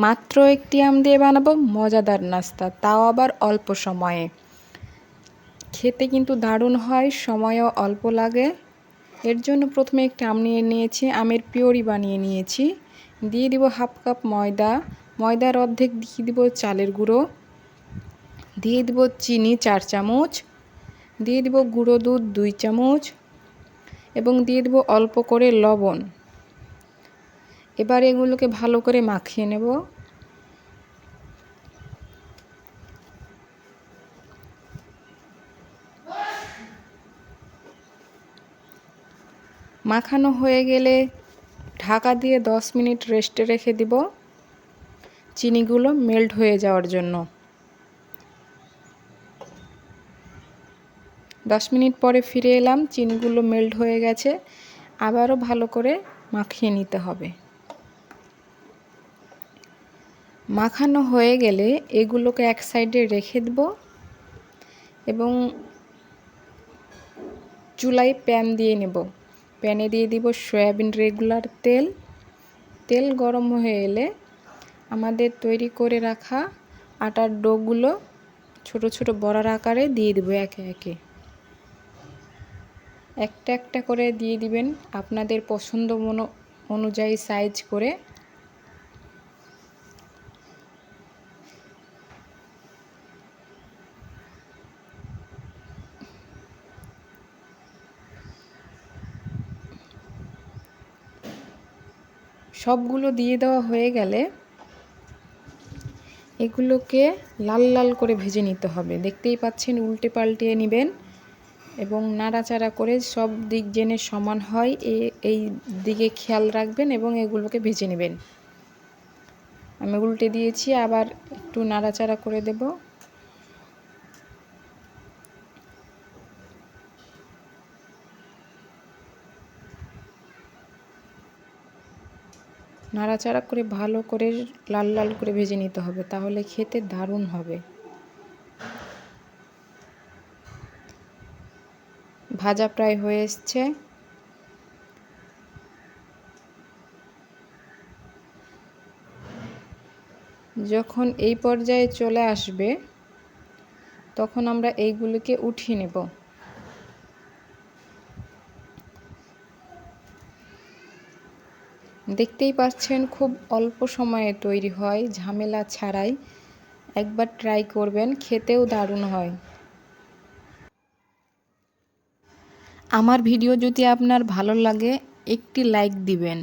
মাত্র একটি আম দিয়ে বানাবো মজাদার নাস্তা, তাও আবার অল্প সময়ে। খেতে কিন্তু দারুণ হয়, সময়ও অল্প লাগে। এর জন্য প্রথমে একটি আম নিয়ে নিয়েছি, আমের পিউরি বানিয়ে নিয়েছি। দিয়ে দিব হাফ কাপ ময়দা, ময়দার অর্ধেক দিয়ে দিব চালের গুঁড়ো, দিয়ে দিব চিনি 4 চামচ, দিয়ে দিব গুঁড়ো দুধ 2 চামচ এবং দিয়ে দিব অল্প করে লবণ। এবার এগুলোকে ভালো করে মাখিয়ে নেব। মাখানো হয়ে গেলে ঢাকা দিয়ে 10 মিনিট রেস্টে রেখে দিব চিনিগুলো মেল্ট হয়ে যাওয়ার জন্য। 10 মিনিট পরে ফিরে এলাম, চিনিগুলো মেল্ট হয়ে গেছে। আবারও ভালো করে মাখিয়ে নিতে হবে। মাখানো হয়ে গেলে এগুলোকে এক সাইডে রেখে দেব এবং চুলায় প্যান দিয়ে নেব। প্যানে দিয়ে দিব সয়াবিন রেগুলার তেল। তেল গরম হয়ে এলে আমাদের তৈরি করে রাখা আটার ডোগুলো ছোট ছোট বড়ার আকারে দিয়ে দেব একে একে। একটা একটা করে দিয়ে দিবেন আপনাদের পছন্দ অনুযায়ী সাইজ করে। সবগুলো দিয়ে দেওয়া হয়ে গেলে এগুলোকে লাল লাল করে ভেজে নিতে হবে। দেখতেই পাচ্ছেন, উল্টে পাল্টিয়ে নেবেন এবং নাড়াচাড়া করে সব দিক যেন সমান হয় এই দিকে খেয়াল রাখবেন এবং এগুলোকে ভেজে নেবেন। আমি উল্টে দিয়েছি, আবার একটু নাড়াচাড়া করে দেব। নাড়াচাড়া করে ভালো করে লাল লাল করে ভেজে নিতে হবে, তাহলে খেতে দারুণ হবে। ভাজা প্রায় হয়ে এসছে। যখন এই পর্যায়ে চলে আসবে তখন আমরা এইগুলোকে উঠিয়ে নেব। দেখতেই পাচ্ছেন, খুব অল্প সময়ে তৈরি হয়, ঝামেলা ছাড়াই। একবার ট্রাই করবেন, খেতেও দারুণ হয়। আমার ভিডিও যদি আপনার ভালো লাগে একটি লাইক দিবেন।